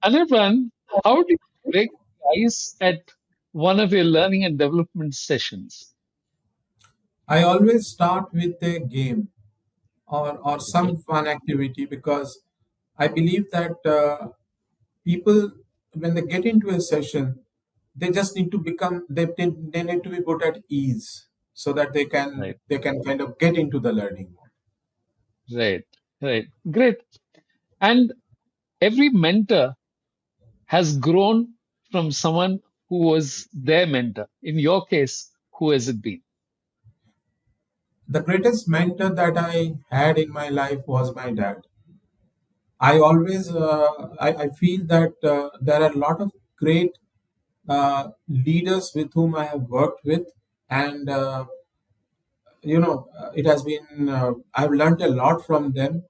Anirban, how do you break the ice at one of your learning and development sessions? I always start with a game or Okay, some fun activity because I believe that people, when they get into a session, they just need to become they need to be put at ease so that right, they can kind of get into the learning mode. right, right. Great. And every mentor has grown from someone who was their mentor. In your case, who has it been? The greatest mentor that I had in my life was my dad. I always I feel that there are a lot of great leaders with whom I have worked with, and it has been I've learned a lot from them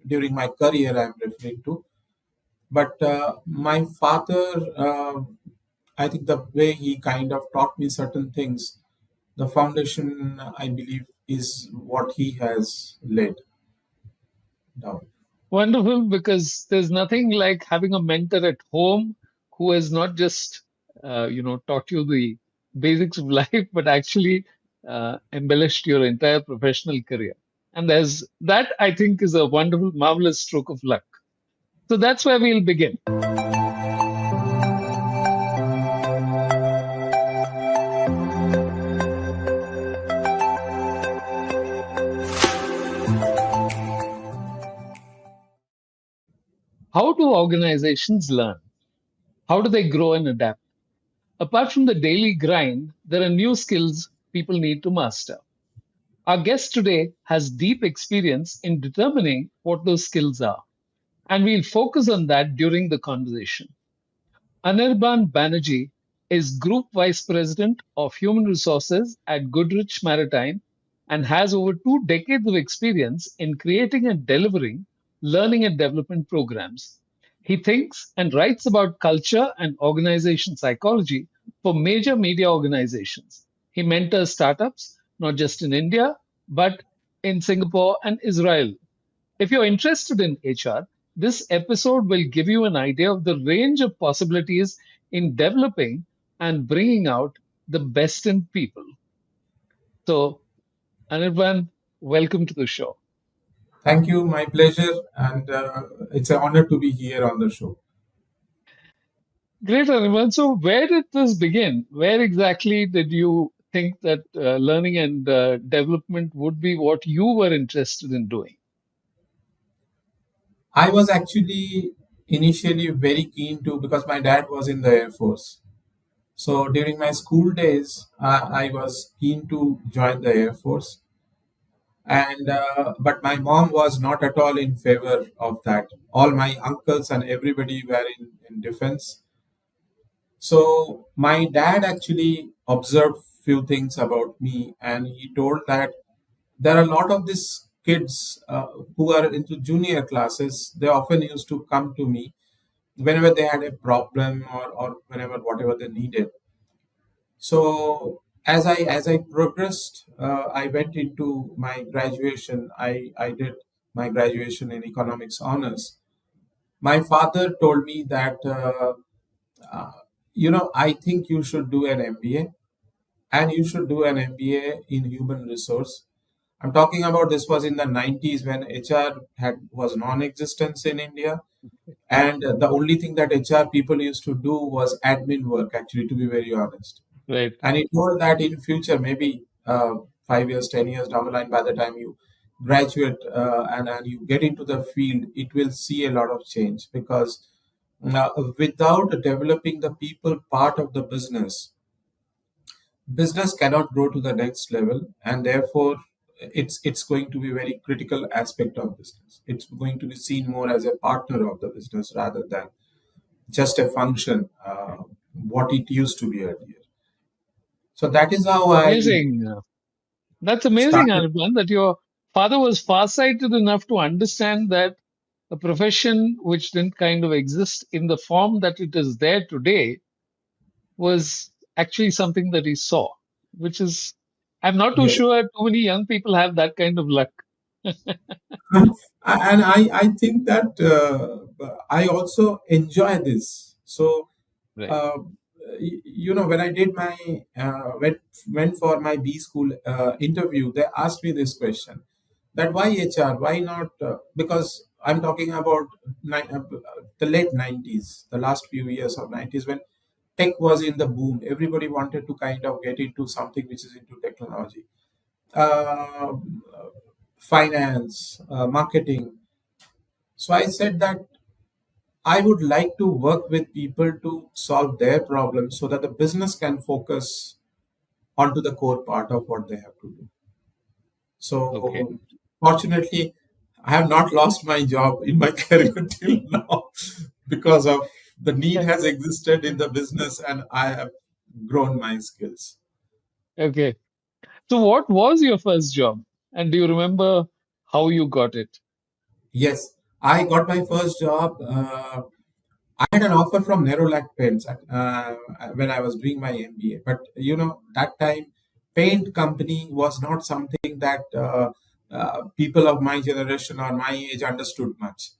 during my career. I'm referring to, but my father, I think the way he kind of taught me certain things, the foundation I believe is what he has laid down. Wonderful, because there's nothing like having a mentor at home who has not just, taught you the basics of life, but actually embellished your entire professional career. And there's that, I think, is a wonderful, marvelous stroke of luck. So that's where we'll begin. How do organizations learn? How do they grow and adapt? Apart from the daily grind, there are new skills people need to master. Our guest today has deep experience in determining what those skills are, and we'll focus on that during the conversation. Anirban Banerjee is Group Vice President of Human Resources at Goodrich Maritime and has over 2 decades of experience in creating and delivering learning and development programs. He thinks and writes about culture and organization psychology for major media organizations. He mentors startups, not just in India, but in Singapore and Israel. If you're interested in HR, this episode will give you an idea of the range of possibilities in developing and bringing out the best in people. So, Anirban, welcome to the show. Thank you, my pleasure, and it's an honor to be here on the show. Great, Anirban. So, where did this begin? Where exactly did you think that learning and development would be what you were interested in doing? I was actually initially very keen to because my dad was in the Air Force. So during my school days, I was keen to join the Air Force, and but my mom was not at all in favor of that. All my uncles and everybody were in defense. So my dad actually observed few things about me, and he told that there are a lot of these kids who are into junior classes. They often used to come to me whenever they had a problem or whenever whatever they needed. So as I progressed, I went into my graduation. I did my graduation in economics honors. My father told me that uh, I think you should do an MBA, and you should do an MBA in human resource. I'm talking about this was in the 90s when HR had was non-existence in India, and the only thing that HR people used to do was admin work. Actually, to be very honest, Right. and it told that in future, maybe 5 years, 10 years down the line, by the time you graduate and you get into the field, it will see a lot of change because without developing the people part of the business cannot grow to the next level, and therefore it's going to be a very critical aspect of business. It's going to be seen more as a partner of the business rather than just a function, what it used to be earlier. So that is how I Amazing. That's amazing, started. Anirban, that your father was farsighted enough to understand that a profession which didn't kind of exist in the form that it is there today was actually something that he saw, which is, I'm not too Yes. sure too many young people have that kind of luck. And I think that I also enjoy this. So Right. uh, when I did my went for my B school interview, they asked me this question: that why HR? Why not? Because I'm talking about the late '90s, the last few years of '90s, when tech was in the boom. Everybody wanted to kind of get into something which is into technology, uh, finance, marketing. So I said that I would like to work with people to solve their problems so that the business can focus onto the core part of what they have to do. Okay. So, fortunately, I have not lost my job in my career till now because of the need has existed in the business and I have grown my skills. Okay. So, what was your first job? And do you remember how you got it? Yes, I got my first job. I had an offer from Nerolac Paints when I was doing my MBA, but that time paint company was not something that people of my generation or my age understood much.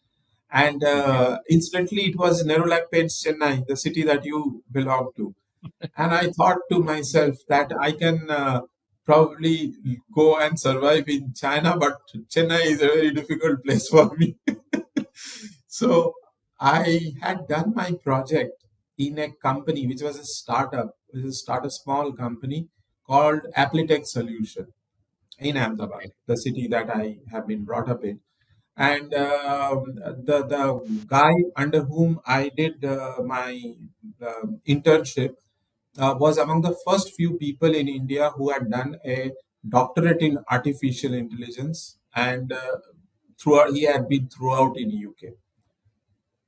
And Okay. instantly, it was Nerolac Paints Chennai, the city that you belong to. And I thought to myself that I can probably go and survive in China, but Chennai is a very difficult place for me. So I had done my project in a company which was a startup, which is a small company called Applitech Solution in Ahmedabad, Okay. the city that I have been brought up in. And the guy under whom I did my internship was among the first few people in India who had done a doctorate in artificial intelligence, and throughout he had been throughout in UK.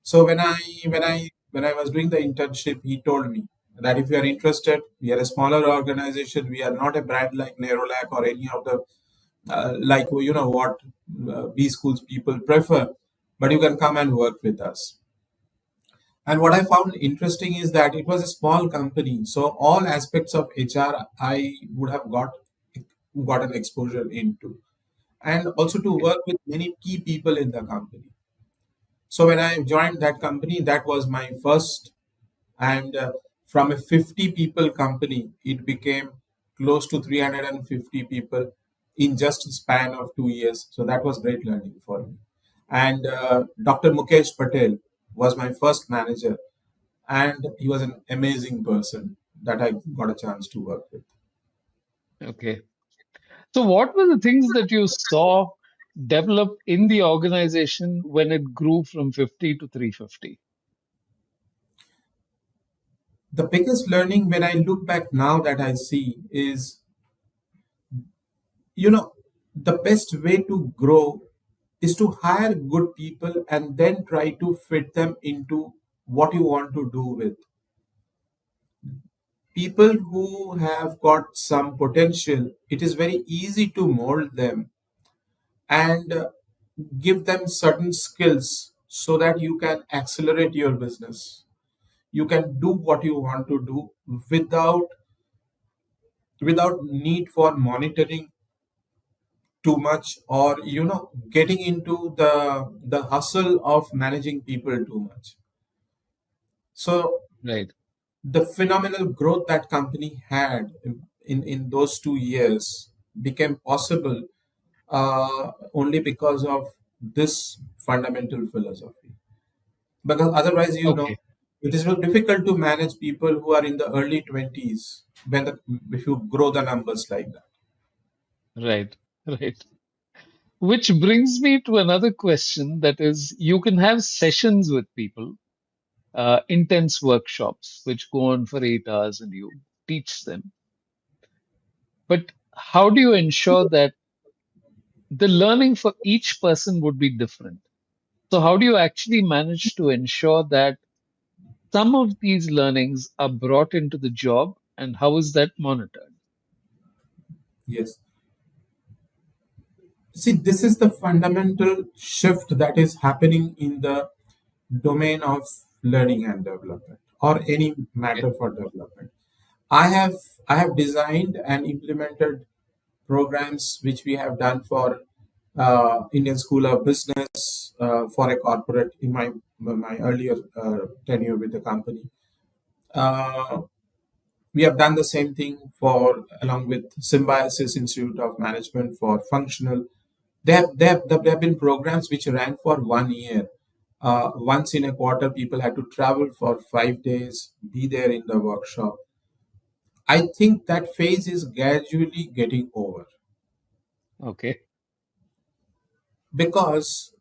So when I was doing the internship, he told me that if you are interested, we are a smaller organization. We are not a brand like Nerolac or any of the like what B schools people prefer, but you can come and work with us. And what I found interesting is that it was a small company, so all aspects of HR I would have got an exposure into, and also to Okay. work with many key people in the company. So when I joined that company, that was my first, and from a 50 people company, it became close to 350 people in just a span of 2 years. So that was great learning for me. And Dr. Mukesh Patel was my first manager, and he was an amazing person that I got a chance to work with. Okay. So, what were the things that you saw develop in the organization when it grew from 50 to 350? The biggest learning when I look back now that I see is, you know, the best way to grow is to hire good people and then try to fit them into what you want to do with. People who have got some potential, it is very easy to mold them and give them certain skills so that you can accelerate your business. You can do what you want to do without need for monitoring too much, or getting into the hustle of managing people too much. So Right. the phenomenal growth that company had in those 2 years became possible only because of this fundamental philosophy. Because otherwise, Okay. it is very difficult to manage people who are in the early 20s if you grow the numbers like that. Right. Right. Which brings me to another question, that is, you can have sessions with people, intense workshops, which go on for 8 hours and you teach them. But how do you ensure that the learning for each person would be different? So, how do you actually manage to ensure that some of these learnings are brought into the job, and how is that monitored? Yes. See, this is the fundamental shift that is happening in the domain of learning and development, or any Okay. matter for development. I have designed and implemented programs which we have done for Indian School of Business for a corporate in my earlier tenure with the company. Uh, we have done the same thing for along with Symbiosis Institute of Management for functional. There have been programs which ran for 1 year. Once in a quarter, people had to travel for 5 days, be there in the workshop. I think that phase is gradually getting over Okay. because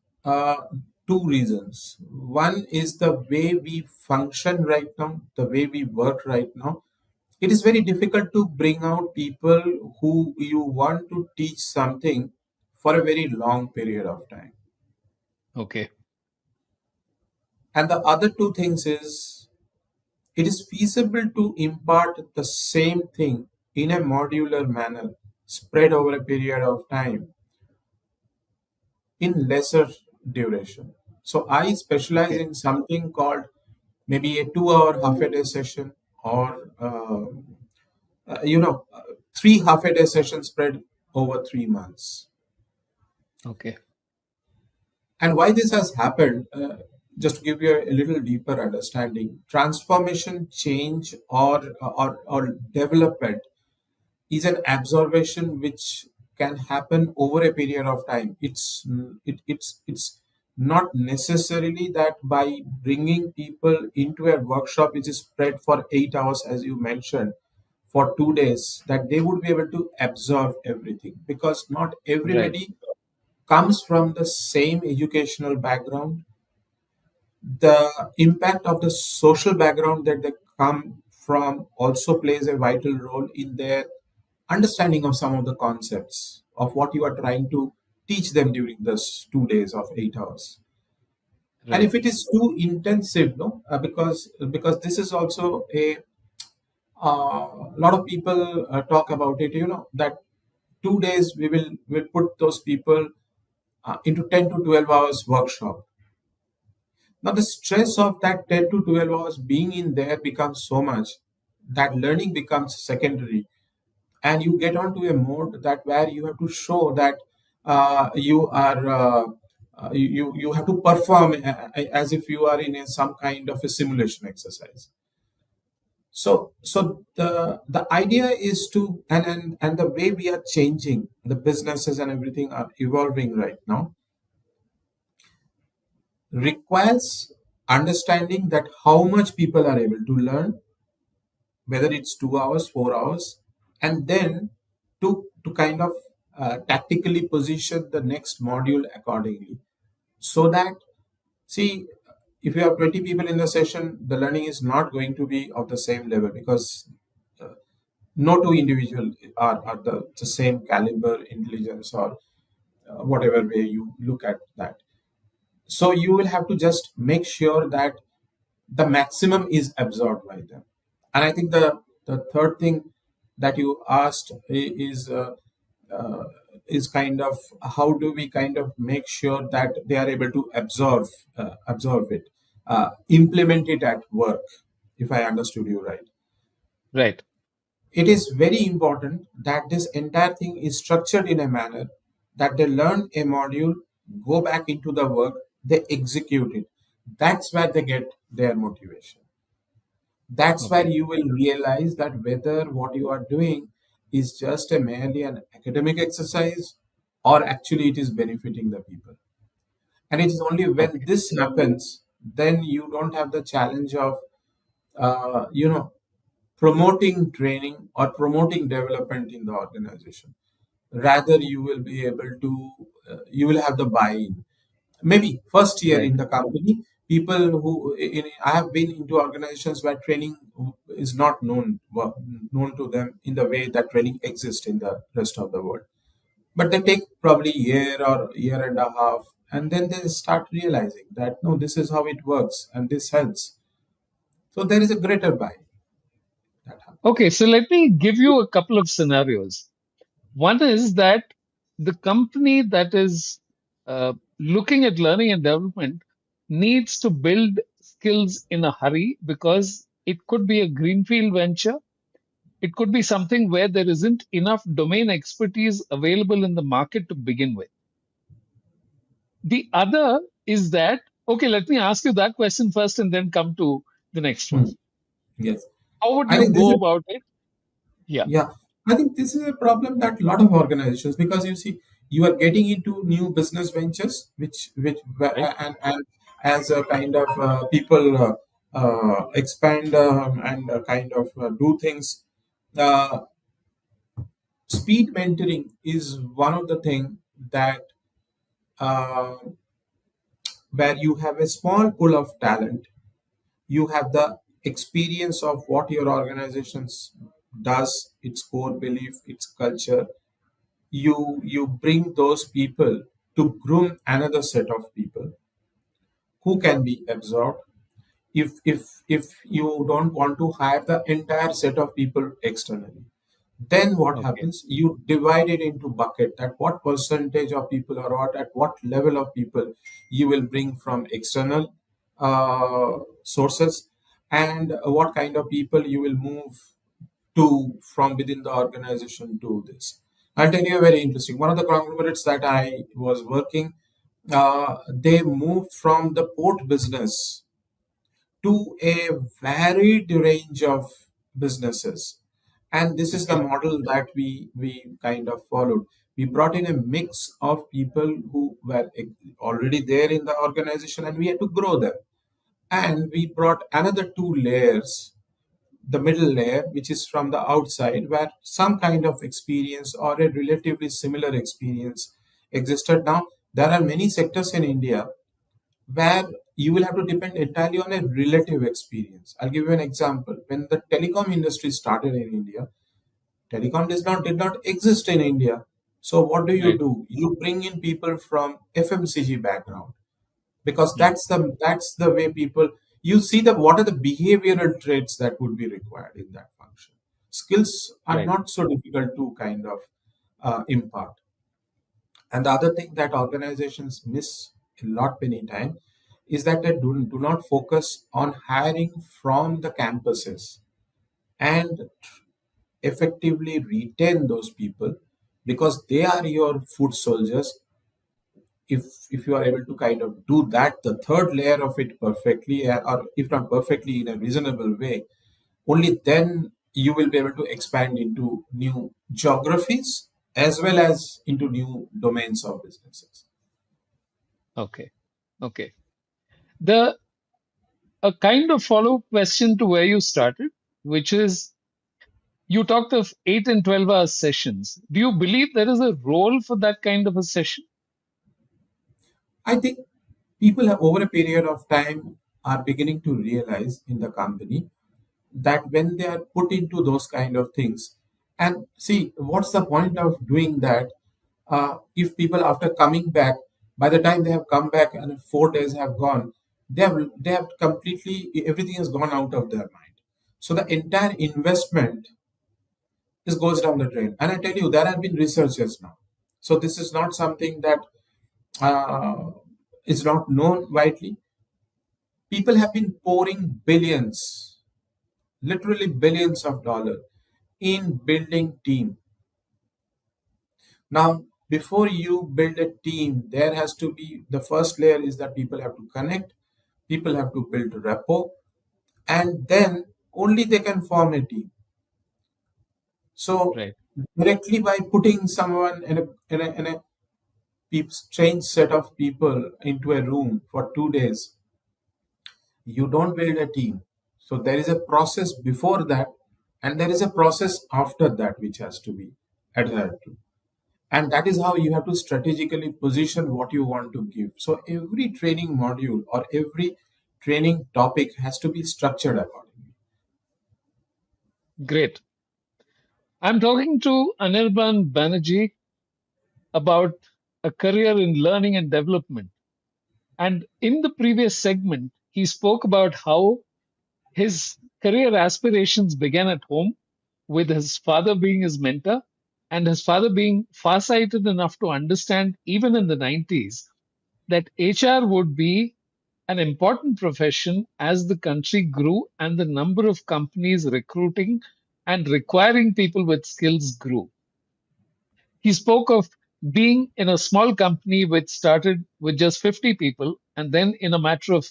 two reasons. One is the way we function right now, the way we work right now. It is very difficult to bring out people who you want to teach something for a very long period of time. Okay. And the other two things is it is feasible to impart the same thing in a modular manner, spread over a period of time in lesser duration. So I specialize Okay. in something called maybe a 2 hour half a day session or you know, three half a day sessions spread over 3 months. Okay. And why this has happened, just to give you a little deeper understanding, transformation, change, or development is an observation which can happen over a period of time. It's not necessarily that by bringing people into a workshop which is spread for 8 hours, as you mentioned, for 2 days, that they would be able to absorb everything because not Right. everybody comes from the same educational background. The impact of the social background that they come from also plays a vital role in their understanding of some of the concepts of what you are trying to teach them during this 2 days of 8 hours. And Right. if it is too intensive, no, because this is also a lot of people talk about it. You know that 2 days we will put those people into 10 to 12 hours workshop. Now, the stress of that 10 to 12 hours being in there becomes so much that learning becomes secondary. And you get onto a mode that where you have to show that you are, you have to perform as if you are in some kind of a simulation exercise. So the idea is to, and the way we are changing, the businesses and everything are evolving right now, requires understanding that how much people are able to learn, whether it's 2 hours, 4 hours, and then to kind of tactically position the next module accordingly. So that, see, if you have 20 people in the session, the learning is not going to be of the same level because no two individuals are the same caliber, intelligence, or whatever way you look at that. So you will have to just make sure that the maximum is absorbed by them. And I think the third thing that you asked uh, is kind of how do we kind of make sure that they are able to absorb it, implement it at work, if I understood you right. Right. It is very important that this entire thing is structured in a manner that they learn a module, go back into the work, they execute it. That's where they get their motivation. That's where Okay. you will realize that whether what you are doing is just a merely an academic exercise or actually it is benefiting the people. And it is only when Okay. this happens, then you don't have the challenge of, you know, promoting training or promoting development in the organization. Rather, you will be able to, you will have the buy-in. Maybe first year Right. in the company, people who I have been into organizations where training is not known to them in the way that training exists in the rest of the world. But they take probably year or year and a half, and then they start realizing that no, this is how it works, and this helps. So there is a greater buy that happens. Okay. So let me give you a couple of scenarios. One is that the company that is looking at learning and development needs to build skills in a hurry because it could be a greenfield venture. It could be something where there isn't enough domain expertise available in the market to begin with. The other is that, okay, let me ask you that question first and then come to the next one. Hmm. Yes. How would I you think this go is about it? Yeah, Yeah, I think this is a problem that a lot of organizations, because you see, you are getting into new business ventures, which right. and as a kind of people expand and kind of do things. Uh, Speed mentoring is one of the thing that uh, where you have a small pool of talent, you have the experience of what your organizations does, its core belief, its culture. You bring those people to groom another set of people who can be absorbed. If you don't want to hire the entire set of people externally, then what Okay, happens, you divide it into bucket, that what percentage of people, or what at what level of people you will bring from external sources, and what kind of people you will move to from within the organization to this. I'll tell you a very interesting. One of the conglomerates that I was working, they moved from the port business to a varied range of businesses. And this is the okay, model that we kind of followed. We brought in a mix of people who were already there in the organization, and we had to grow them. And we brought another two layers, the middle layer, which is from the outside, where some kind of experience or a relatively similar experience existed. Now, there are many sectors in India where you will have to depend entirely on a relative experience. I'll give you an example. When the telecom industry started in India, telecom did not exist in India. So what do? right. You bring in people from FMCG background, because Hmm. that's the way people, you see the what are the behavioral traits that would be required in that function. Skills are Right. not so difficult to kind of impart. And the other thing that organizations miss a lot many times is that they do not focus on hiring from the campuses and effectively retain those people, because they are your foot soldiers. If you are able to kind of do that, the third layer of it perfectly, or if not perfectly, in a reasonable way, only then you will be able to expand into new geographies as well as into new domains of businesses. Okay, okay. The A kind of follow-up question to where you started, which is you talked of 8 and 12 hour sessions. Do you believe there is a role for that kind of a session? I think people have, over a period of time, are beginning to realize in the company that when they are put into those kind of things, and see, what's the point of doing that if people, after coming back, by the time they have come back and 4 days have gone, they have completely, everything has gone out of their mind. So the entire investment is goes down the drain. And I tell you, there have been researchers now. So this is not something that uh, is not known widely. People have been pouring billions, literally billions of dollars in building team. Now, before you build a team, there has to be, the first layer is that people have to connect, people have to build rapport, and then only they can form a team. So Right. directly by putting someone in a strange set of people into a room for 2 days, you don't build a team. So there is a process before that, and there is a process after that which has to be adhered to. And that is how you have to strategically position what you want to give. So every training module or every training topic has to be structured accordingly. Great. I'm talking to Anirban Banerjee about a career in learning and development. And in the previous segment, he spoke about how his career aspirations began at home with his father being his mentor and his father being farsighted enough to understand, even in the 90s, that HR would be an important profession as the country grew and the number of companies recruiting and requiring people with skills grew. He spoke of being in a small company which started with just 50 people and then in a matter of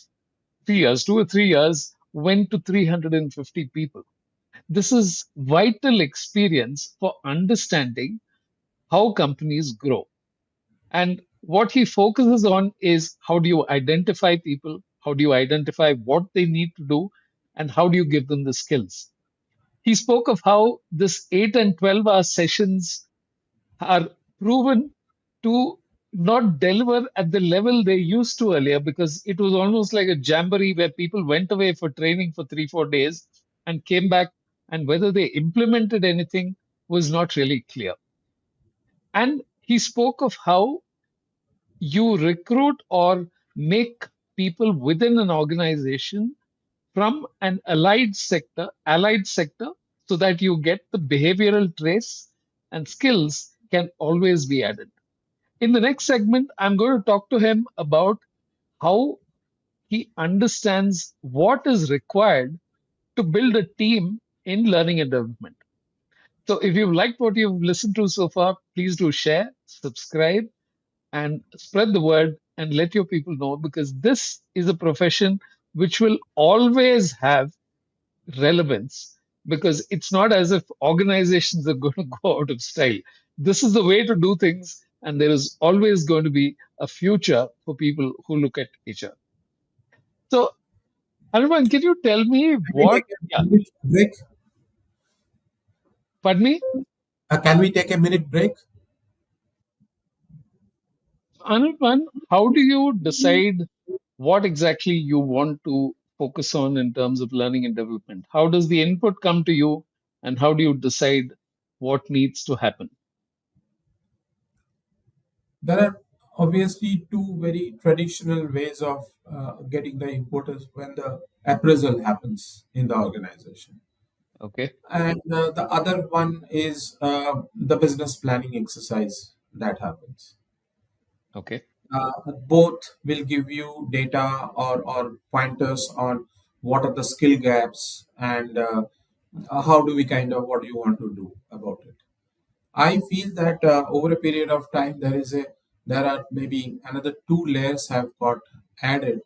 3 years, 2 or 3 years, went to 350 people. This is vital experience for understanding how companies grow. And what he focuses on is how do you identify people? How do you identify what they need to do? And how do you give them the skills? He spoke of how this 8 and 12-hour sessions are proven to not deliver at the level they used to earlier because it was almost like a jamboree where people went away for training for 3, 4 days and came back, and whether they implemented anything was not really clear. And he spoke of how you recruit or make people within an organization from an allied sector, so that you get the behavioral trace and skills can always be added. In the next segment, I'm going to talk to him about how he understands what is required to build a team in learning and development. So if you've liked what you've listened to so far, please do share, subscribe, and spread the word and let your people know, because this is a profession which will always have relevance, because it's not as if organizations are going to go out of style. This is the way to do things, and there is always going to be a future for people who look at HR. So, Anirban, can you tell me Can we what? take a Yeah, minute break? pardon me, Can we take a minute break? Anirban. How do you decide what exactly you want to focus on in terms of learning and development? How does the input come to you, and how do you decide what needs to happen? There are obviously two very traditional ways of getting the input is when the appraisal happens in the organization. Okay, And the other one is the business planning exercise that happens. okay, Both will give you data or pointers on what are the skill gaps and how do we kind of what do you want to do about it. I feel that over a period of time there are maybe another two layers have got added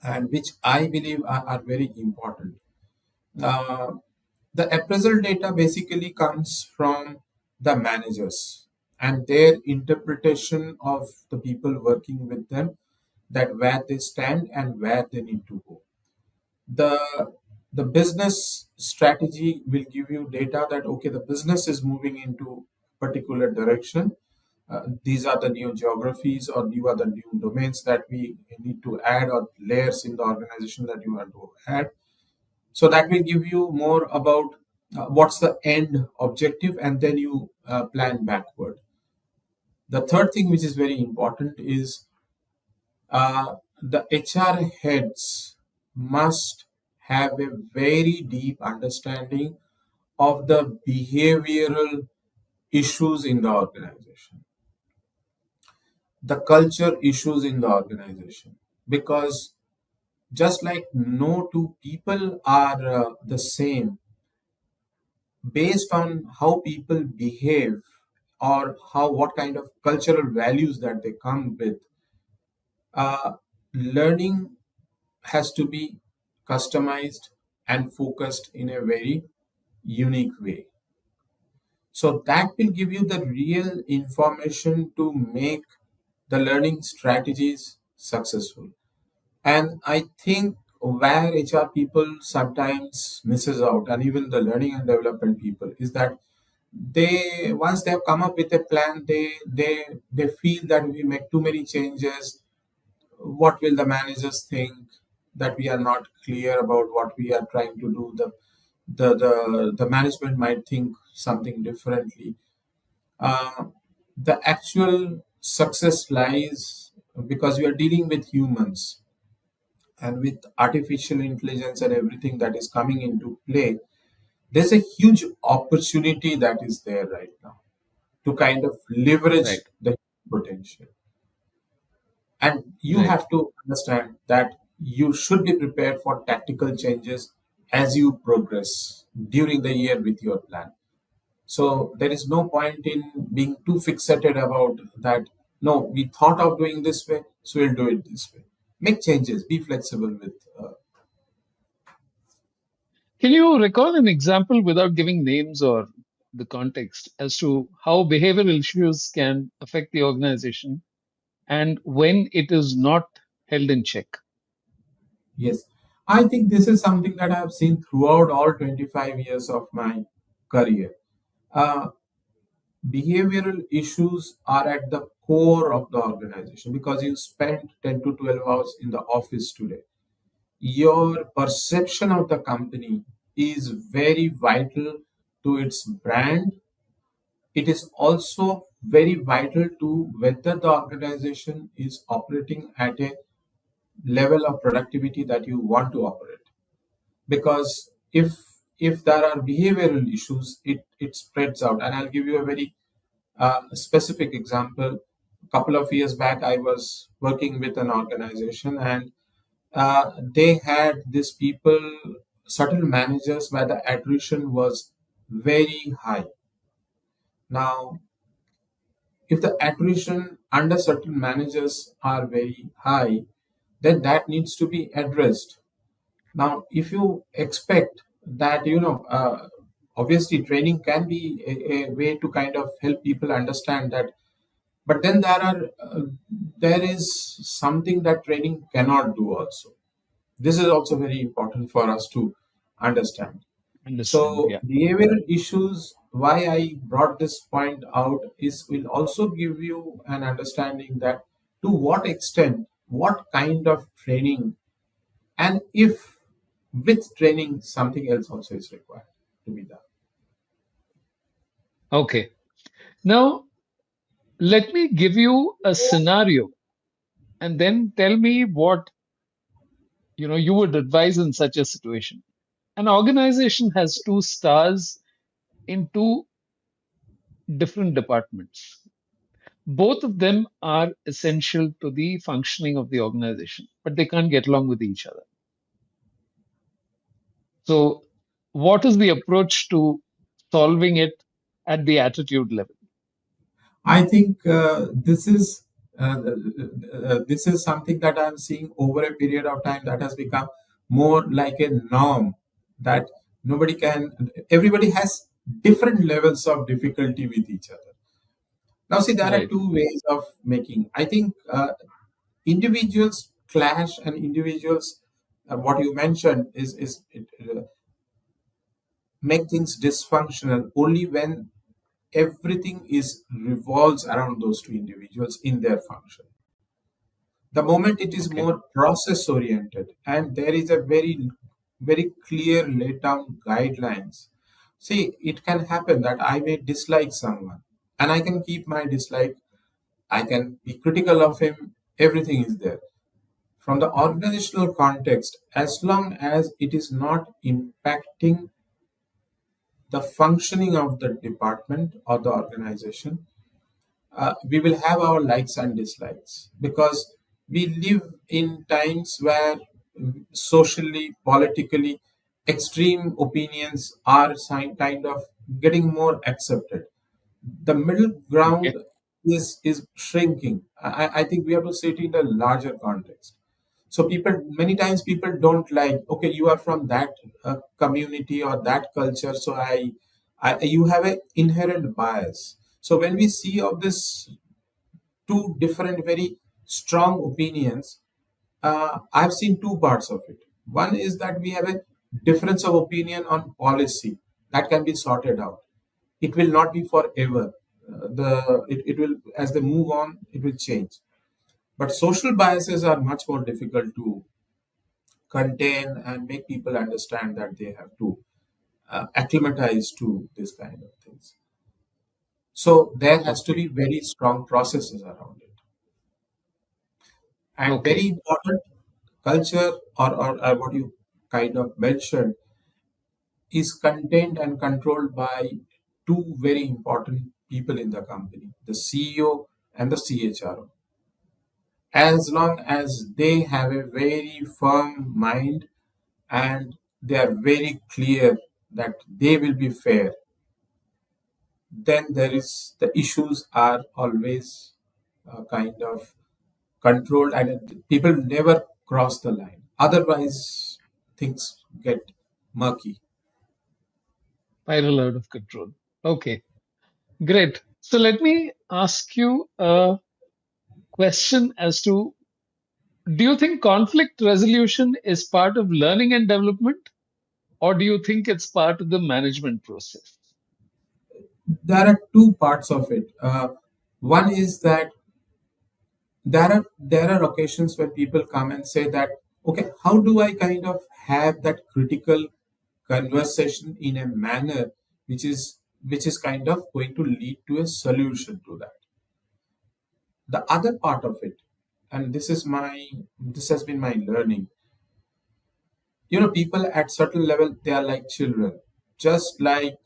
and which I believe are very important. Uh, the appraisal data basically comes from the managers and their interpretation of the people working with them, that where they stand and where they need to go. The the business strategy will give you data that okay, the business is moving into particular direction. These are the new geographies or new are the new domains that we need to add or layers in the organization that you want to add. So that will give you more about what's the end objective and then you plan backward. The third thing which is very important is the HR heads must have a very deep understanding of the behavioral issues in the organization, the culture issues in the organization. Because just like no two people are the same, based on how people behave or how what kind of cultural values that they come with, learning has to be customized and focused in a very unique way. So that will give you the real information to make the learning strategies successful. And I think where HR people sometimes misses out, and even the learning and development people, is that they once they have come up with a plan, they feel that we make too many changes. What will the managers think? That we are not clear about what we are trying to do. The management might think something differently. Uh, the actual success lies because we are dealing with humans and with artificial intelligence and everything that is coming into play. There's a huge opportunity that is there right now to kind of leverage right, the potential. And you right. have to understand that you should be prepared for tactical changes as you progress during the year with your plan. So there is no point in being too fixated about that. No, we thought of doing this way, so we'll do it this way. Make changes, be flexible with. Can you recall an example without giving names or the context as to how behavioral issues can affect the organization and when it is not held in check? Yes, I think this is something that I have seen throughout all 25 years of my career. Uh, Behavioral issues are at the core of the organization because you spend 10 to 12 hours in the office today. Your perception of the company is very vital to its brand. It is also very vital to whether the organization is operating at a level of productivity that you want to operate. Because if there are behavioral issues, it spreads out. And I'll give you a very specific example. A couple of years back, I was working with an organization, and they had these people, certain managers, where the attrition was very high. Now, if the attrition under certain managers are very high, then that needs to be addressed. Now, if you expect that, obviously training can be a way to kind of help people understand that, but then there is something that training cannot do also. This is also very important for us to understand. Understand, So yeah. behavioral issues, why I brought this point out is will also give you an understanding that to what extent, what kind of training, and if with training something else also is required to be done. Okay. Now, let me give you a scenario and then tell me what you would advise in such a situation. An organization has two stars in two different departments. Both of them are essential to the functioning of the organization, but they can't get along with each other. So, what is the approach to solving it at the attitude level? I think this is something that I'm seeing over a period of time that has become more like a norm that everybody has different levels of difficulty with each other. Now, see, there are Right. two ways of making. I think individuals clash and individuals, what you mentioned is make things dysfunctional only when everything is revolves around those two individuals in their function. The moment it is Okay. more process oriented and there is a very clear laid down guidelines. See, it can happen that I may dislike someone and I can keep my dislike, I can be critical of him, everything is there. From the organizational context, as long as it is not impacting the functioning of the department or the organization, we will have our likes and dislikes because we live in times where socially, politically, extreme opinions are kind of getting more accepted. The middle ground Okay. is shrinking. I think we have to see it in a larger context. So people, many times people don't like, okay, you are from that community or that culture, so you have an inherent bias. So when we see of this two different very strong opinions, I've seen two parts of it. One is that we have a difference of opinion on policy that can be sorted out. It will not be forever. It will, as they move on, it will change. But social biases are much more difficult to contain and make people understand that they have to acclimatize to this kind of things. So there has to Okay. be very strong processes around it. And Okay. very important, culture or what you kind of mentioned is contained and controlled by two very important people in the company, the CEO and the CHRO. As long as they have a very firm mind and they are very clear that they will be fair, then there is the issues are always kind of controlled, and people never cross the line. Otherwise, things get murky. Spiral out of control. Okay, great. So let me ask you a question as to, do you think conflict resolution is part of learning and development, or do you think it's part of the management process? There are two parts of it. One is that there are occasions where people come and say that, okay, how do I kind of have that critical conversation in a manner which is kind of going to lead to a solution to that. The other part of it, and this has been my learning. People at certain level, they are like children. Just like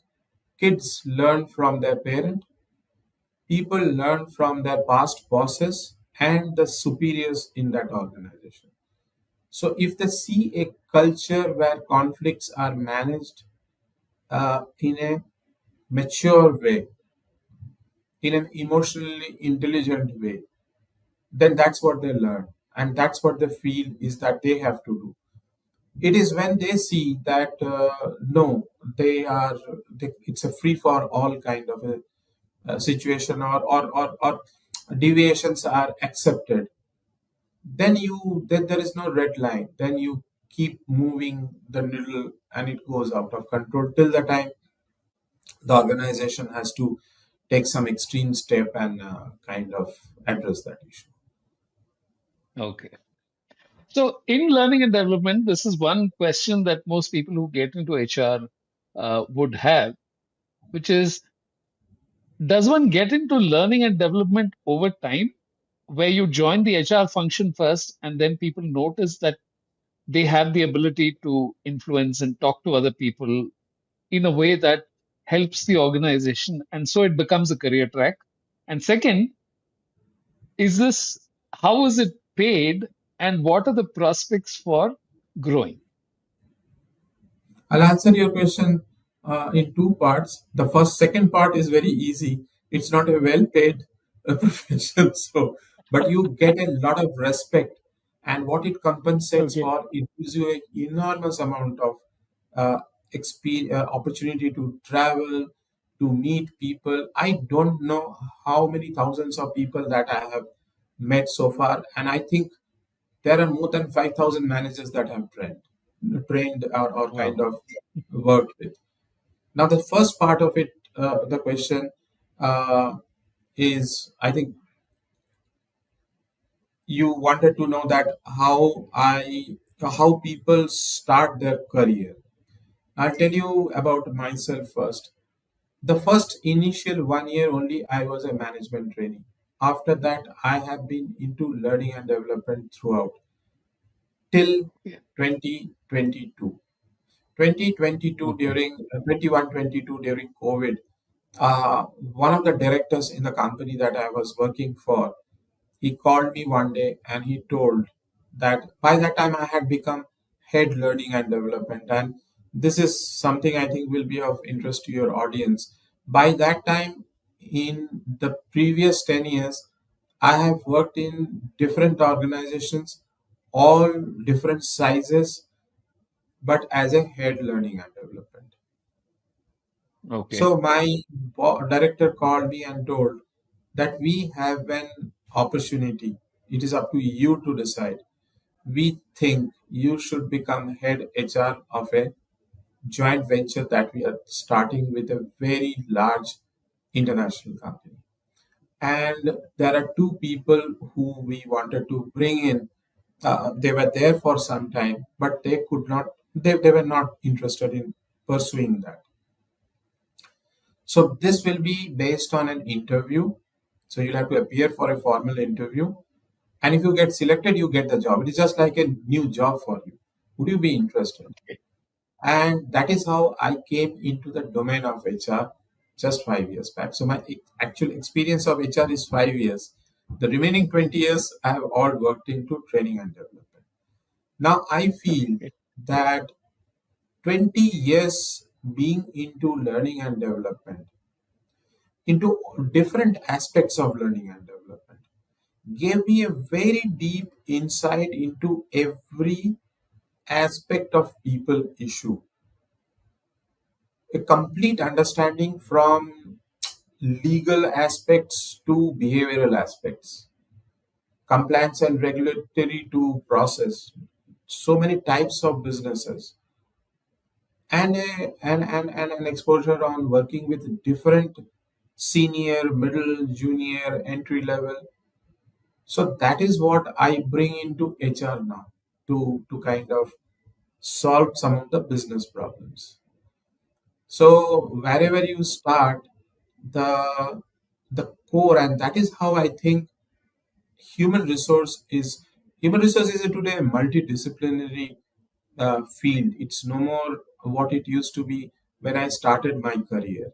kids learn from their parent, people learn from their past bosses and the superiors in that organization. So if they see a culture where conflicts are managed in a mature way, in an emotionally intelligent way, then that's what they learn. And that's what they feel is that they have to do. It is when they see that no, it's a free for all kind of a situation, or deviations are accepted, then there is no red line. Then you keep moving the needle and it goes out of control till the time the organization has to take some extreme step and kind of address that issue. Okay. So, in learning and development, this is one question that most people who get into HR would have, which is, does one get into learning and development over time, where you join the HR function first and then people notice that they have the ability to influence and talk to other people in a way that helps the organization, and so it becomes a career track? And second, is this, how is it paid, and what are the prospects for growing? I'll answer your question in two parts. The second part is very easy. It's not a well-paid profession, so but you get a lot of respect, and what it compensates Okay. for, it gives you an enormous amount of opportunity to travel, to meet people. I don't know how many thousands of people that I have met so far, and I think there are more than 5,000 managers that have trained or kind Wow. of worked with. Now, the first part of it, the question uh, is, I think you wanted to know that how people start their career. I'll tell you about myself first. The first initial 1 year only, I was a management trainee. After that, I have been into learning and development throughout till Yeah. 2022. 2022 Okay. during 21-22 during COVID, one of the directors in the company that I was working for, he called me one day and he told that by that time I had become head learning and development. And this is something I think will be of interest to your audience. By that time, in the previous 10 years, I have worked in different organizations, all different sizes, but as a head learning and development. Okay. So my director called me and told that we have an opportunity. It is up to you to decide. We think you should become head HR of a joint venture that we are starting with a very large international company. And there are two people who we wanted to bring in. They were there for some time, but they could not, they were not interested in pursuing that. So this will be based on an interview. So you'll have to appear for a formal interview. And if you get selected, you get the job. It is just like a new job for you. Would you be interested? Okay. And that is how I came into the domain of HR just 5 years back. So my actual experience of HR is 5 years. The remaining 20 years I have all worked into training and development. Now I feel Okay. that 20 years being into learning and development, into different aspects of learning and development, gave me a very deep insight into every aspect of people issue, a complete understanding from legal aspects to behavioral aspects, compliance and regulatory to process, so many types of businesses, and an exposure on working with different senior, middle, junior, entry level. So that is what I bring into HR now to kind of solve some of the business problems. So wherever you start, the the core, and that is how I think human resource is human resource is today a multidisciplinary field. It's no more what it used to be when I started my career.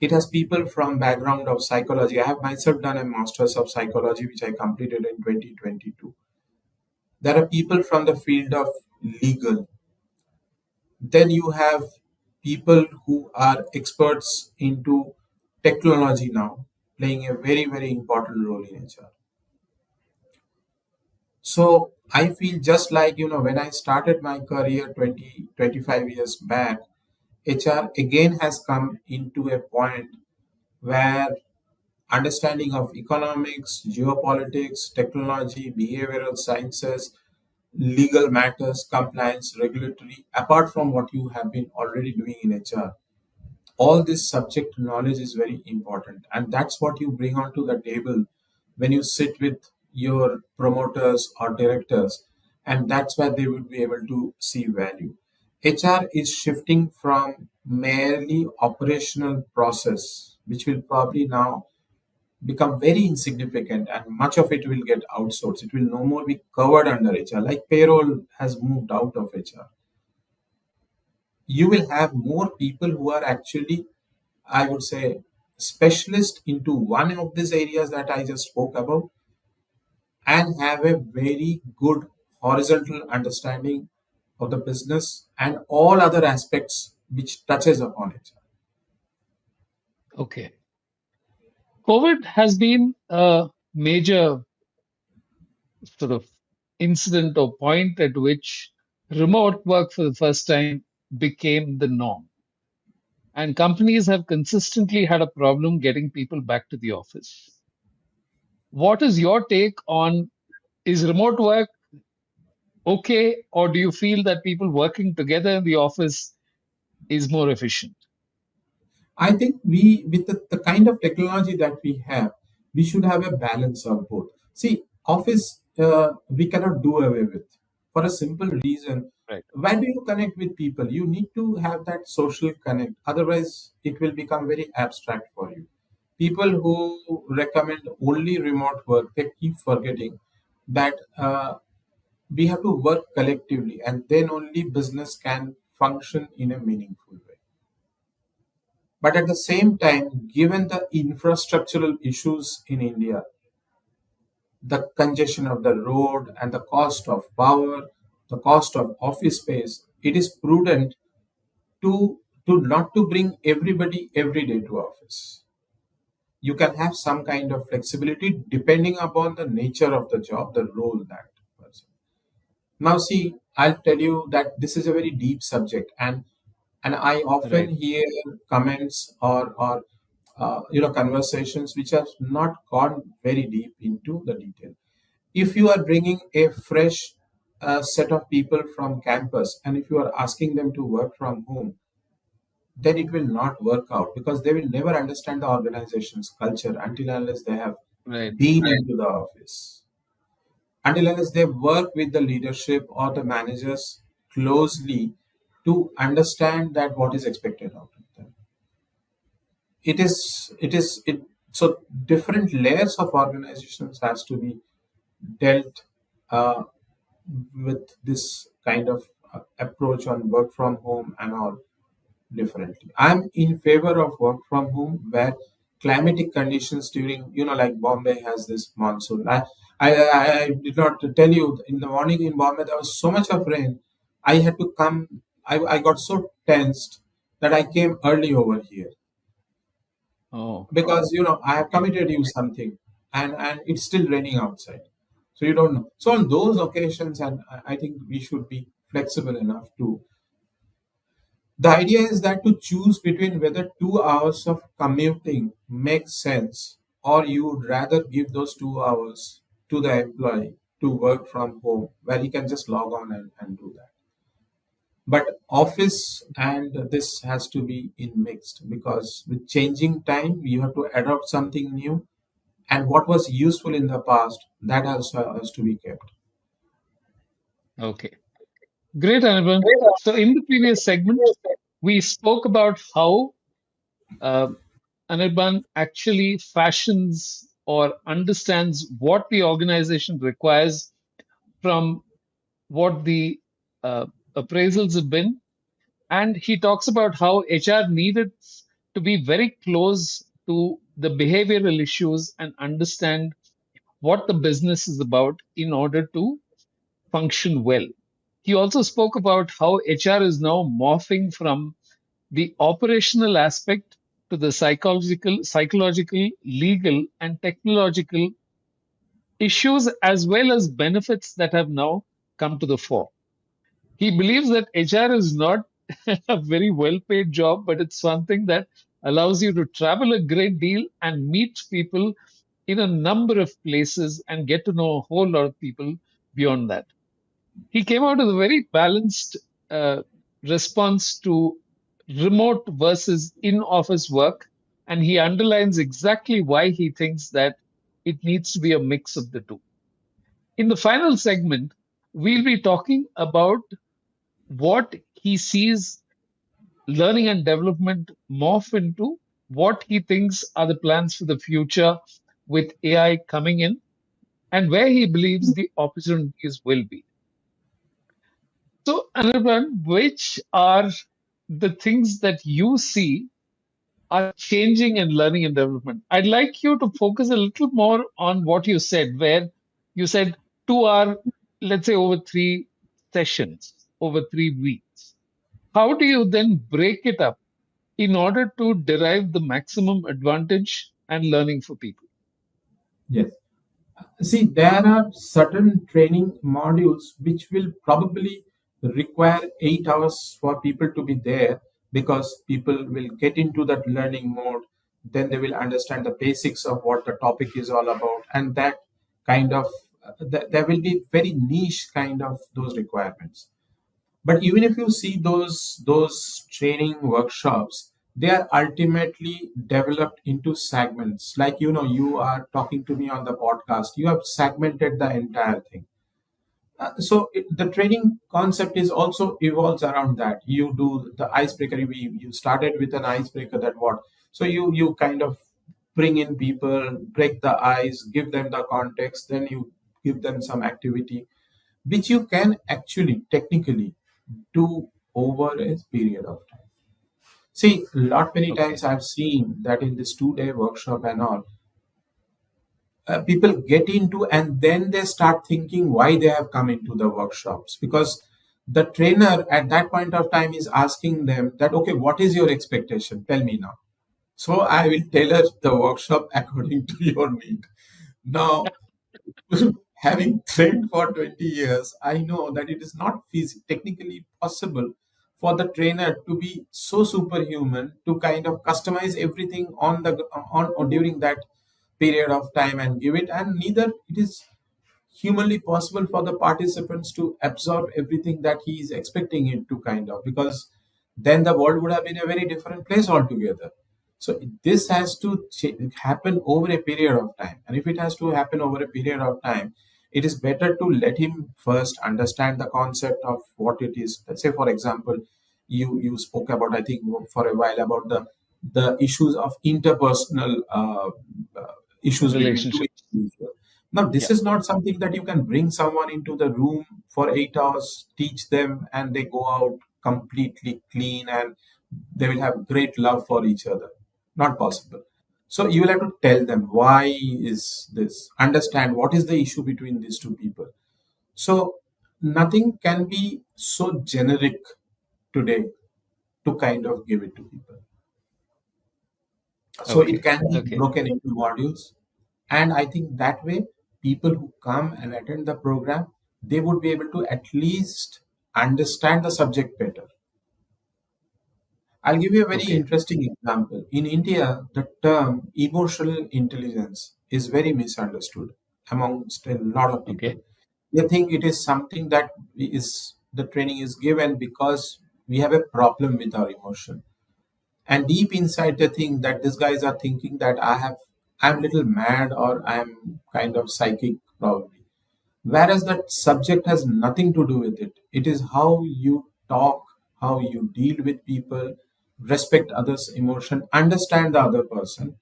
It has people from background of psychology. I have myself done a master's of psychology, which I completed in 2022. There are people from the field of legal. Then you have people who are experts into technology now, playing a very, very important role in HR. So I feel just like, when I started my career 20 25 years back, HR again has come into a point where understanding of economics, geopolitics, technology, behavioral sciences, legal matters, compliance, regulatory, apart from what you have been already doing in HR, all this subject knowledge is very important. And that's what you bring onto the table when you sit with your promoters or directors. And that's where they would be able to see value. HR is shifting from merely operational process, which will probably now become very insignificant, and much of it will get outsourced. It will no more be covered under HR. Like payroll has moved out of HR. You will have more people who are actually, I would say, specialist into one of these areas that I just spoke about, and have a very good horizontal understanding of the business and all other aspects which touches upon it. Okay. COVID has been a major sort of incident or point at which remote work for the first time became the norm. And companies have consistently had a problem getting people back to the office. What is your take on, is remote work okay, or do you feel that people working together in the office is more efficient? I think with the kind of technology that we have, we should have a balance of both. See, office we cannot do away with for a simple reason. Right. When do you connect with people? You need to have that social connect. Otherwise, it will become very abstract for you. People who recommend only remote work, they keep forgetting that we have to work collectively, and then only business can function in a meaningful way. But at the same time, given the infrastructural issues in India, the congestion of the road and the cost of power, the cost of office space, it is prudent to not to bring everybody every day to office. You can have some kind of flexibility depending upon the nature of the job, the role that person. Now, see, I'll tell you that this is a very deep subject, and I often Right. hear comments or conversations which have not gone very deep into the detail. If you are bringing a fresh set of people from campus, and if you are asking them to work from home, then it will not work out because they will never understand the organization's culture until unless they have Right. been into the office, until unless they work with the leadership or the managers closely to understand that what is expected out of them. It so different layers of organizations has to be dealt uh, with this kind of approach on work from home and all differently. I'm in favor of work from home where climatic conditions during, like Bombay has this monsoon. I did not tell you in the morning in Bombay there was so much of rain. I had to come. I got so tensed that I came early over here. Oh, because I have committed you something, and it's still raining outside, so you don't know. So on those occasions, and I think we should be flexible enough to. The idea is that to choose between whether 2 hours of commuting makes sense, or you would rather give those 2 hours to the employee to work from home where he can just log on and do that. But office and this has to be in mixed, because with changing time you have to adopt something new, and what was useful in the past, that also has to be kept. okay. Great, Anirban. So, in the previous segment, we spoke about how uh, Anirban actually fashions or understands what the organization requires from what the uh, appraisals have been. And he talks about how HR needed to be very close to the behavioral issues and understand what the business is about in order to function well. He also spoke about how HR is now morphing from the operational aspect to the psychological, legal, and technological issues as well as benefits that have now come to the fore. He believes that HR is not a very well paid job, but it's something that allows you to travel a great deal and meet people in a number of places and get to know a whole lot of people beyond that. He came out with a very balanced uh, response to remote versus in office work. And he underlines exactly why he thinks that it needs to be a mix of the two. In the final segment, we'll be talking about what he sees learning and development morph into, what he thinks are the plans for the future with AI coming in, and where he believes the opportunities will be. So, Anirban, which are the things that you see are changing in learning and development? I'd like you to focus a little more on what you said, where you said 2 hour, let's say over 3 sessions, over 3 weeks. How do you then break it up in order to derive the maximum advantage and learning for people? Yes. See, there are certain training modules which will probably require 8 hours for people to be there, because people will get into that learning mode. Then they will understand the basics of what the topic is all about, and that kind of there will be very niche kind of those requirements. But even if you see those training workshops, they are ultimately developed into segments. Like, you are talking to me on the podcast, you have segmented the entire thing. The training concept is also evolves around that. You do the icebreaker. You started with an icebreaker, that what. So you kind of bring in people, break the ice, give them the context, then you give them some activity which you can actually technically do over a period of time. See, lot many Okay. times I've seen that in this 2 day workshop and all, people get into, and then they start thinking why they have come into the workshops, because the trainer at that point of time is asking them that, okay, what is your expectation? Tell me now. So I will tailor the workshop according to your need. Now, having trained for 20 years, I know that it is not technically possible for the trainer to be so superhuman to kind of customize everything on during that period of time and give it, and neither it is humanly possible for the participants to absorb everything that he is expecting it to, kind of, because then the world would have been a very different place altogether. So this has to happen over a period of time, and if it has to happen over a period of time, it is better to let him first understand the concept of what it is. Let's say, for example, you spoke about, I think, for a while about the issues of interpersonal issues between two Relationships. individuals. Now, this Yeah. is not something that you can bring someone into the room for 8 hours, teach them, and they go out completely clean and they will have great love for each other. Not possible. So you will have to tell them why is this, understand what is the issue between these two people. So nothing can be so generic today to kind of give it to people. So it Okay. can be Okay. broken into modules. And I think that way, people who come and attend the program, they would be able to at least understand the subject better. I'll give you a very Okay. interesting example. In India, the term emotional intelligence is very misunderstood amongst a lot of people. Okay. They think it is something that is the training is given because we have a problem with our emotion. And deep inside they think that these guys are thinking that I'm a little mad or I'm kind of psychic probably. Whereas that subject has nothing to do with it. It is how you talk, how you deal with people, respect others' emotion, understand the other person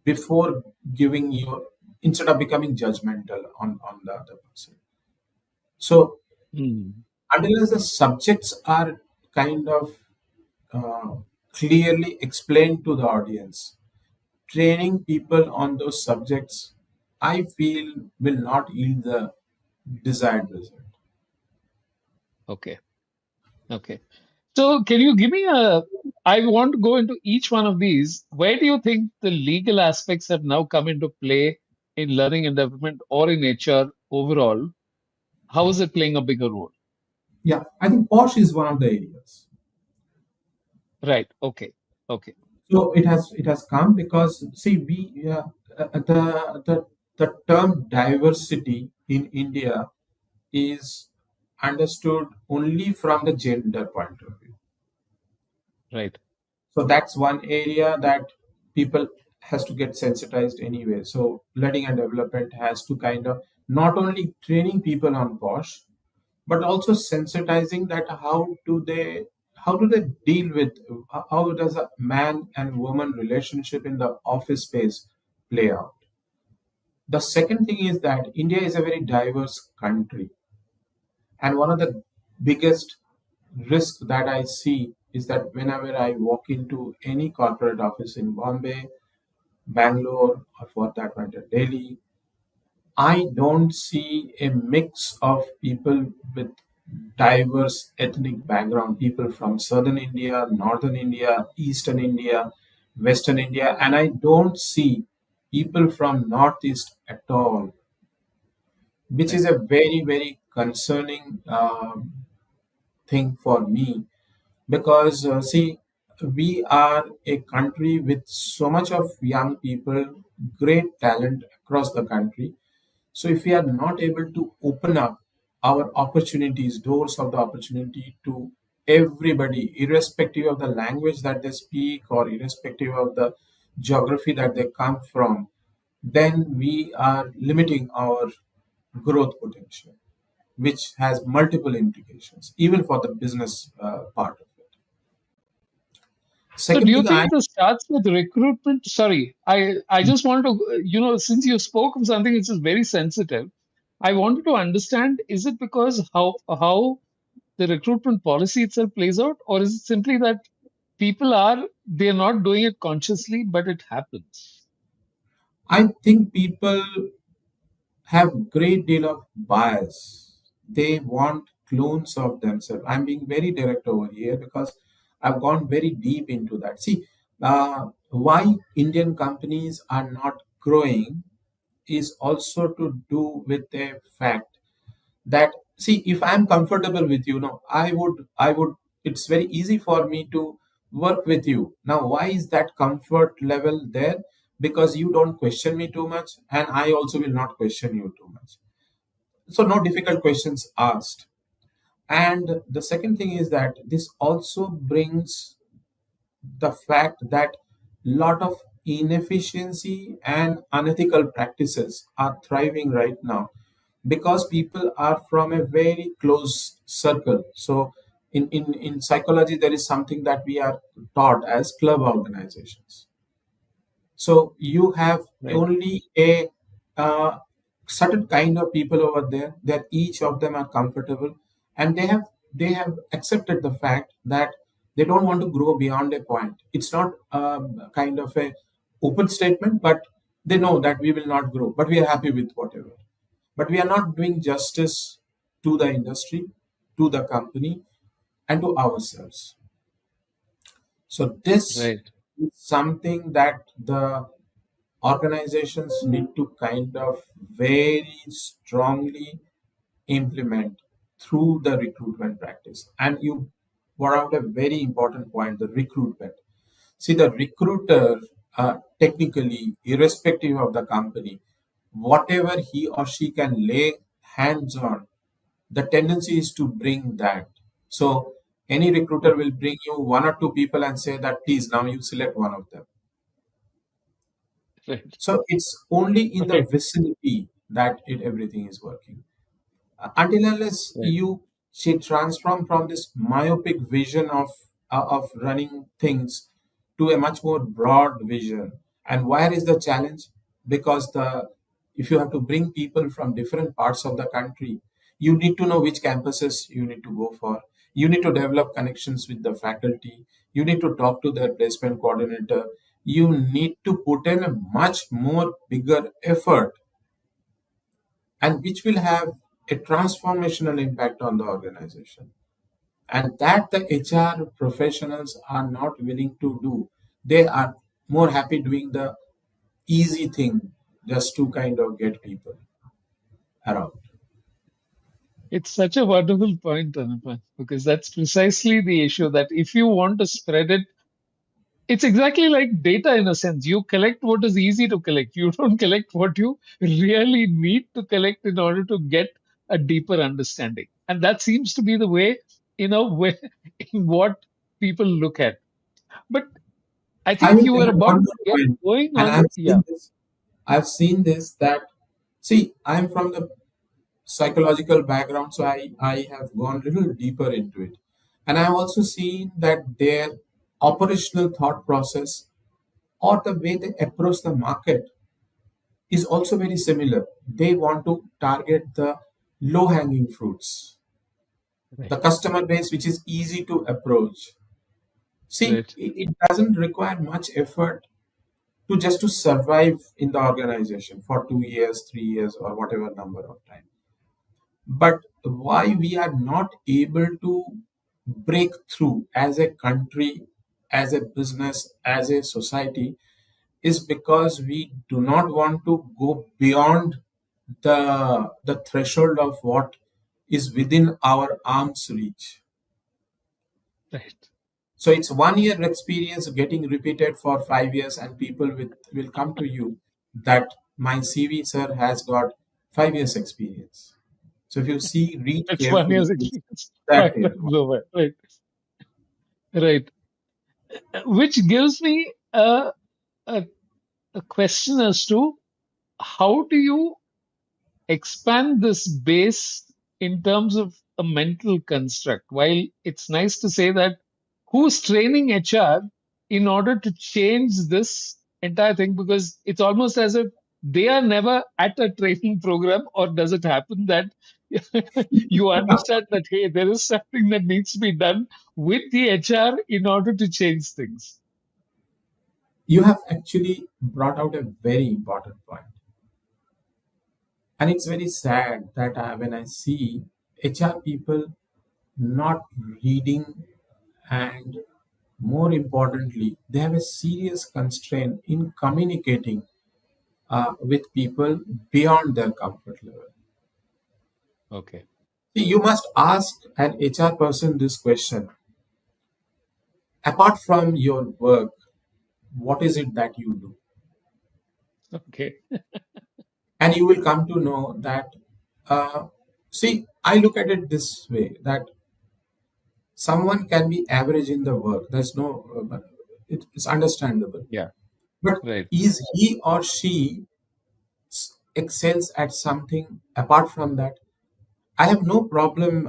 before giving your instead of becoming judgmental on the other person. So Hmm. unless the subjects are kind of uh, clearly explained to the audience, training people on those subjects, I feel, will not yield the desired result. Okay. Okay. So, can you give me a? I want to go into each one of these. Where do you think the legal aspects have now come into play in learning and development or in HR overall? How is it playing a bigger role? Yeah, I think POSH is one of the areas. Right. Okay. Okay. So it has come because see we the term diversity in India is understood only from the gender point of view. Right. So that's one area that people has to get sensitized anyway. So learning and development has to kind of not only training people on POSH, but also sensitizing that how do they deal with how does a man and woman relationship in the office space play out. The second thing is that India is a very diverse country, and one of the biggest risk that I see is that whenever I walk into any corporate office in Bombay, Bangalore, or for that matter Delhi, I don't see a mix of people with diverse ethnic background, people from southern India, northern India, eastern India, western India, and I don't see people from northeast at all, which is Right. a very, very concerning thing for me because see, we are a country with so much of young people, great talent across the country. So if we are not able to open up our opportunities, doors of the opportunity to everybody, irrespective of the language that they speak or irrespective of the geography that they come from, then we are limiting our growth potential, which has multiple implications, even for the business part of it. So, do Second you thing, I think this starts with recruitment? Sorry, I just want to, since you spoke of something which is very sensitive, I wanted to understand, is it because how the recruitment policy itself plays out, or is it simply that they're not doing it consciously, but it happens? I think people have great deal of bias. They want clones of themselves. I'm being very direct over here because I've gone very deep into that. See, why Indian companies are not growing is also to do with the fact that see, if I'm comfortable with you, no, I would. It's very easy for me to work with you. Now, why is that comfort level there? Because you don't question me too much, and I also will not question you too much. So no difficult questions asked. And the second thing is that this also brings the fact that lot of inefficiency and unethical practices are thriving right now because people are from a very close circle. So in psychology there is something that we are taught as club organizations. So you have Right. only a uh, certain kind of people over there that each of them are comfortable, and they have accepted the fact that they don't want to grow beyond a point. It's not kind of a open statement, but they know that we will not grow, but we are happy with whatever. But we are not doing justice to the industry, to the company, and to ourselves. So this Right. is something that the organizations need to kind of very strongly implement through the recruitment practice. And you brought out a very important point, the recruitment. See, the recruiter, technically, irrespective of the company, whatever he or she can lay hands on, the tendency is to bring that. So, any recruiter will bring you one or two people and say that, please, now you select one of them. Right. So, it's only in the Right. vicinity that everything is working. Until unless Right. you she transform from this myopic vision of running things to a much more broad vision. And where is the challenge? Because the if you have to bring people from different parts of the country, you need to know which campuses you need to go for. You need to develop connections with the faculty. You need to talk to the placement coordinator. You need to put in a much more bigger effort, and which will have a transformational impact on the organization. And that the HR professionals are not willing to do. They are more happy doing the easy thing just to kind of get people around. It's such a wonderful point, Anirban, because that's precisely the issue that if you want to spread it, it's exactly like data in a sense. You collect what is easy to collect. You don't collect what you really need to collect in order to get a deeper understanding. And that seems to be the way, way in what people look at. But I I think will you were add about one to more get point, going and on. Yeah, I've seen this that see, I'm from the psychological background, so I have gone a little deeper into it. And I've also seen that their operational thought process or the way they approach the market is also very similar. They want to target the low hanging fruits, the right, customer base which is easy to approach. See, right, it doesn't require much effort to just to survive in the organization for 2 years, 3 years, or whatever number of time. But why we are not able to break through as a country, as a business, as a society is because we do not want to go beyond the threshold of what is within our arm's reach. right. So it's 1 year experience getting repeated for 5 years, and people will come to you that my CV sir has got 5 years experience. So if you see, read That's 1 year's carefully, it's experience. that Five is times over. Right, right. Which gives me a, a question as to how do you expand this base in terms of a mental construct? While it's nice to say that who's training HR in order to change this entire thing, because it's almost as if they are never at a training program, or does it happen that you understand that, hey, there is something that needs to be done with the HR in order to change things? you have actually brought out a very important point. And it's very sad that when I see HR people not reading, and more importantly, they have a serious constraint in communicating with people beyond their comfort level. Okay. See, you must ask an HR person this question: apart from your work, what is it that you do? Okay. And you will come to know that, uh, see, I look at it this way that someone can be average in the work. There's no, it's understandable. Yeah. But Right. is he or she excels at something apart from that? I have no problem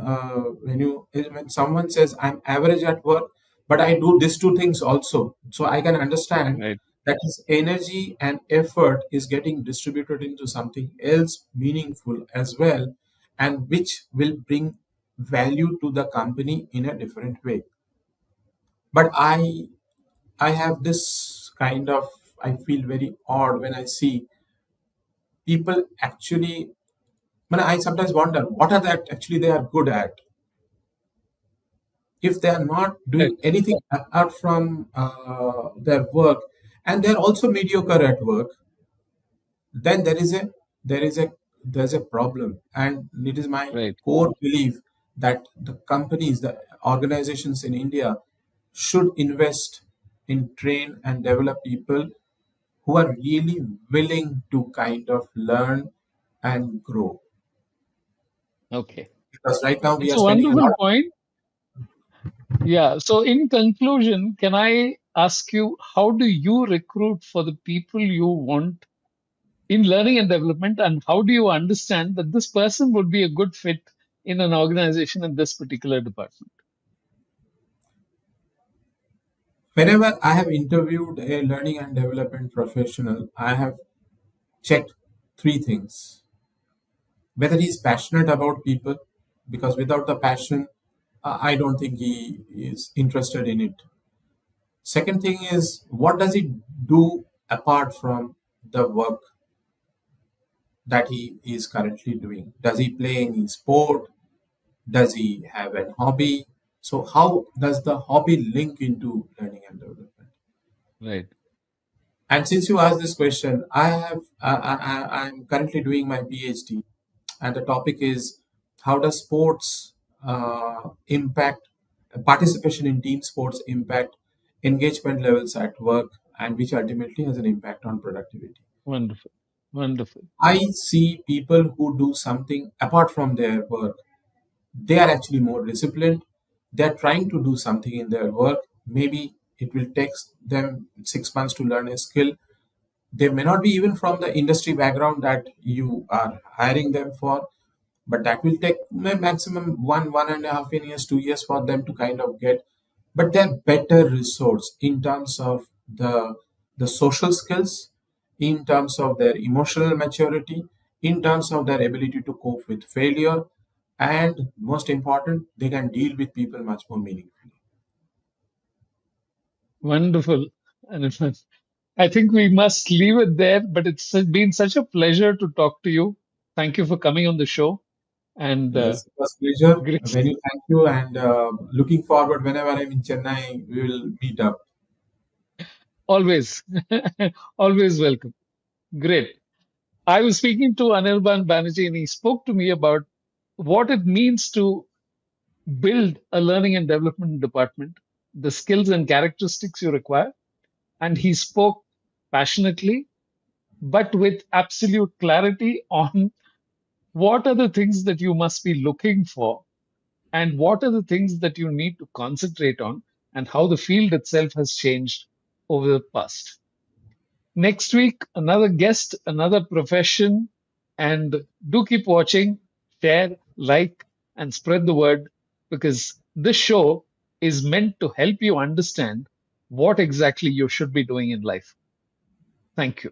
when someone says I'm average at work, but I do these two things also. So I can understand Right. that his energy and effort is getting distributed into something else meaningful as well, and which will bring value to the company in a different way. But I have this kind of, I feel very odd when I see people actually. I sometimes wonder what are that actually they are good at. if they are not Right. doing anything apart from their work, and they're also mediocre at work, then there is a there's a problem. And it is my Right. core belief that the companies, the organizations in India should invest in train and develop people who are really willing to kind of learn and grow. Okay. Because right now we It's are a spending a wonderful lot. point. Yeah. So, in conclusion, can I ask you, how do you recruit for the people you want in learning and development? And how do you understand that this person would be a good fit in an organization in this particular department? Whenever I have interviewed a learning and development professional, I have checked three things: whether he's passionate about people, because without the passion, I don't think he is interested in it. Second thing is, what does he do apart from the work that he is currently doing? Does he play any sport? Does he have an hobby? So how does the hobby link into learning and development? Right. And since you asked this question, I'm currently doing my PhD, and the topic is, how does sports impact participation in team sports impact engagement levels at work, and which ultimately has an impact on productivity. Wonderful. Wonderful. I see people who do something apart from their work. They are actually more disciplined. They're trying to do something in their work. Maybe it will take them 6 months to learn a skill. They may not be even from the industry background that you are hiring them for, but that will take maximum 1.5 years, 2 years for them to kind of get. But they're better resource in terms of the social skills, in terms of their emotional maturity, in terms of their ability to cope with failure, and most important, they can deal with people much more meaningfully. Wonderful. And I think we must leave it there, but it's been such a pleasure to talk to you. Thank you for coming on the show. And Yes, it was pleasure. great. Very thank you, and looking forward whenever I'm in Chennai, we will meet up. Always, always welcome. Great. I was speaking to Anirban Banerjee, and he spoke to me about what it means to build a learning and development department, the skills and characteristics you require. And he spoke passionately, but with absolute clarity on what are the things that you must be looking for and what are the things that you need to concentrate on, and how the field itself has changed over the past. Next week, another guest, another profession, and do keep watching, share, like, and spread the word, because this show is meant to help you understand what exactly you should be doing in life. Thank you.